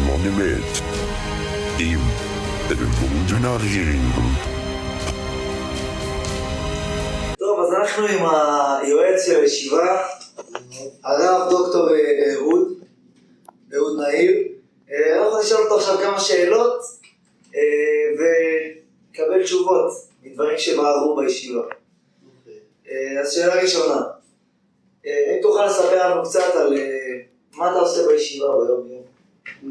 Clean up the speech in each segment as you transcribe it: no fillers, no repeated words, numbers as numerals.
בזמן אמת עם ראובן אריאל. טוב, אז אנחנו עם היועץ של הישיבה, הרב דוקטור אהוד נהיר. אנחנו נשאל אותו עכשיו כמה שאלות ונקבל תשובות מדברים שבערו בישיבה. אז שאלה ראשונה, אם תוכל לספר לנו קצת על מה אתה עושה בישיבה ביום יום?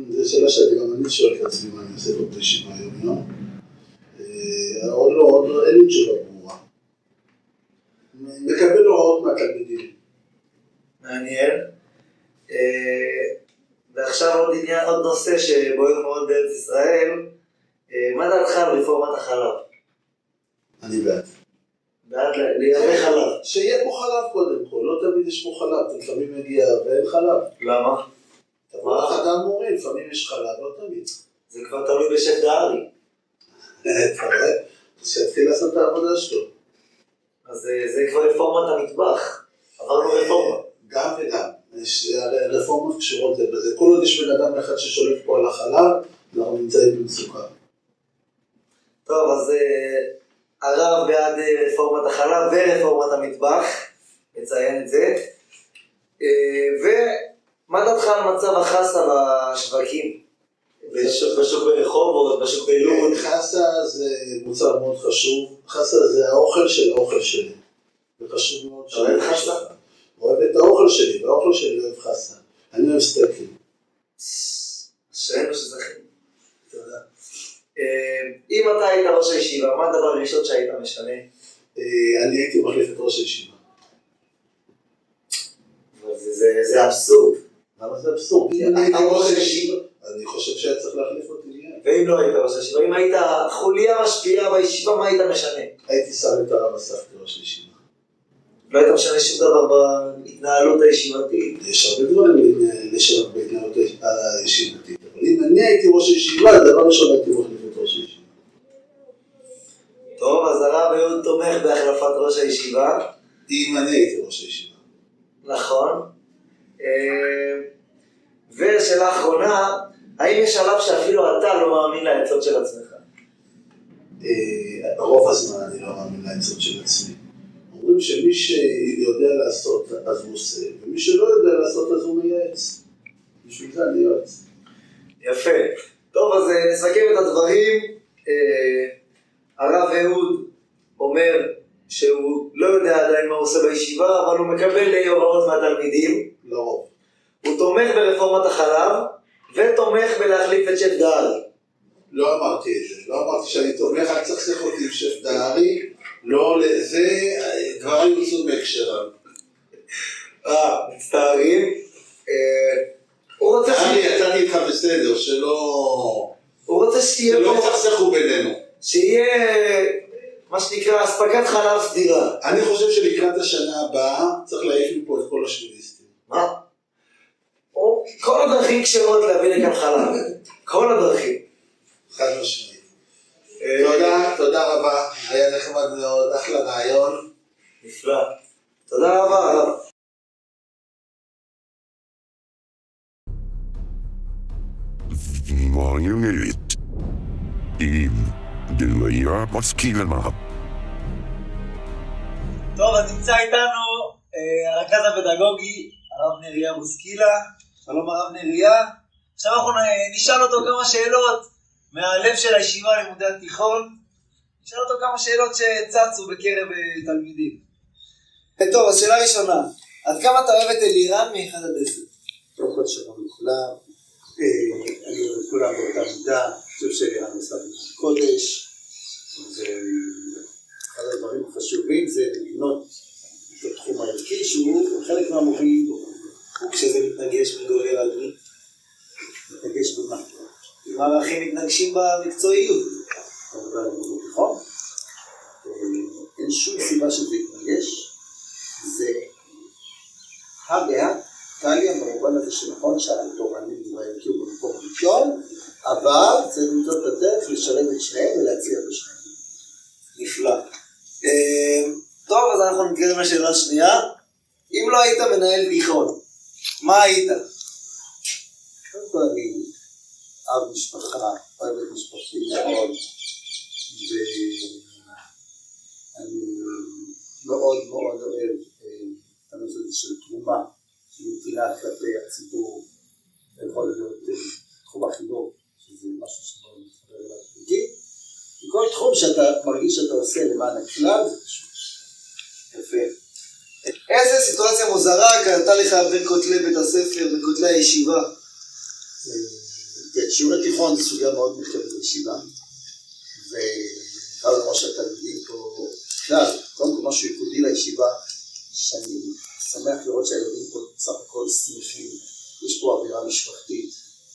זו שאלה שגם אני שואל את עצמי מה אני עושה בישיבה היום יום. עוד לא, אין לי תשובה ברורה. מקבל הוראות מהתלמידים. מעניין. ועכשיו עוד נושא שבוער מאוד בארץ ישראל, מה דעתך על רפורמת החלב? אני בעד. בעד לייבא חלב. שיהיה פה חלב קודם כל, לא תמיד יש פה חלב, לפעמים מגיע ואין חלב. למה? תבוא לחדר מורה, לפעמים יש חלב, לא תמיד. זה כבר תלוי בשף דהרי. אתה רואה? שיתחיל לעשות את העבודה שלו. אז זה כבר רפורמת המטבח. עברנו רפורמה. גם וגם. הרפורמות קשורות לזה. כל עוד יש בן אדם אחד ששולט פה על החלב, אנחנו נמצאים במצוקה. טוב, אז הרב בעד רפורמת החלב ורפורמת המטבח, נציין את זה. ומה דעתך על מצב החסה בשווקים? בשוק ברחובות, בשוק בלוד? חסה זה מוצר מאוד חשוב. חסה זה האוכל של האוכל שלי. וחשוב מאוד אתה אוהב חסה? אוהב את האוכל שלי, והאוכל שלי אוהב חסה. אני אוהב סטייקים. שאין לו שזכין. תודה. אם אתה היית ראש הישיבה, מה הדבר הראשון שהיית משנה? אני הייתי מחליף את ראש הישיבה. אבל זה אבסורד. למה זה אבסורד? אני הייתי ראש הישיבה. אני חושב שהיה צריך להחליף אותי מיד. ואם לא היית ראש הישיבה, אם היית חוליה משפיעה בישיבה, מה היית משנה? הייתי שם את הרב אסף כראש הישיבה. לא היית משנה שום דבר בהתנהלות הישיבתית. יש הרבה דברים לשנות בהתנהלות הישיבתית, אבל אם אני הייתי ראש הישיבה, הדבר ראשון הייתי מחליף את ראש הישיבה. טוב, אז הרב אהוד תומך בהחלפת ראש הישיבה. אם אני הייתי ראש הישיבה. נכון. ושאלה אחרונה, האם יש שלב שאפילו אתה לא מאמין לעצות של עצמך? רוב הזמן אני לא מאמין לעצות של עצמי. אומרים שמי שיודע לעשות אז הוא עושה, ומי שלא יודע לעשות אז הוא מייעץ. בשביל זה אני יועץ. יפה. טוב, אז נסכם את הדברים. הרב אהוד אומר שהוא לא יודע עדיין מה הוא עושה בישיבה, אבל הוא מקבל הוראות מהתלמידים. לרוב. הוא תומך ברפורמת החלב, ותומך בלהחליף את שף דהרי. לא אמרתי את זה. לא אמרתי שאני תומך, רק צריך לסכסך אותי עם שף דהרי. לא, זה דברים יוצאו מהקשרם. מצטערים. הוא רוצה יצאתי איתך בסדר, שלא... הוא רוצה שיהיה שלא יצחסכו בינינו. שיהיה מה שנקרא אספקת חלב סדירה. אני חושב שלקראת השנה הבאה צריך להעיף מפה את כל השביליסטים. מה? כל הדרכים כשרות להביא לכאן חלב. כל הדרכים. חד משמעית. תודה רבה. היה נחמד מאוד, אחלה רעיון. נפלא. תודה רבה, הרב. זמן אמת עם דליה משכילה. טוב, אז נמצא איתנו הרכז הפדגוגי, הרב נריה בוסקילה. שלום הרב נריה. עכשיו אנחנו נשאל אותו כמה שאלות מהלב של הישיבה לימודי התיכון. נשאל אותו כמה שאלות שצצו בקרב תלמידים. טוב, אז שאלה ראשונה, עד כמה אתה אוהב את אלירן מ-1 עד 10? קודם כל שלום לכולם, אני אוהב את כולם באותה מידה, אני חושב שאלירן עושה קודש, ואחד הדברים החשובים זה לבנות את התחום הערכי שהוא חלק מהמובילים בו. כשזה מתנגש מגולל על מי? מתנגש במה? עם הערכים מתנגשים במקצועיות. כמובן, נכון? אין שום סיבה שזה יתנגש, זה הבאה, טליה, במובן הזה שנכון שהתורנים והערכי הוא במקום ראשון, אבל צריך למצוא את הדרך לשלם את שניהם ולהציע בשניהם. נפלא. טוב, אז אנחנו נתקדם לשאלה השנייה. אם לא היית מנהל תיכון, מה היית? קודם כל אני אב משפחה, אוהב את משפחתי מאוד, ואני מאוד מאוד אוהב את הנושא הזה של תרומה, של נתינה כלפי הציבור, ויכול להיות תחום החינוך, שזה משהו שמאוד מתחבר אליו בגי. וכל תחום שאתה מרגיש שאתה עושה למען הכלל, זה חשוב. יפה. איזה סיטואציה מוזרה קרתה לך בין כותלי בית הספר, בין כותלי הישיבה? שיעורי תיכון זה סוגיה מאוד מורכבת בישיבה, וכאן כמו שאתה יודעים פה, בכלל, קודם כל משהו ייחודי לישיבה, שאני שמח לראות שהילדים פה בסך הכל שמחים, יש פה אווירה משפחתית,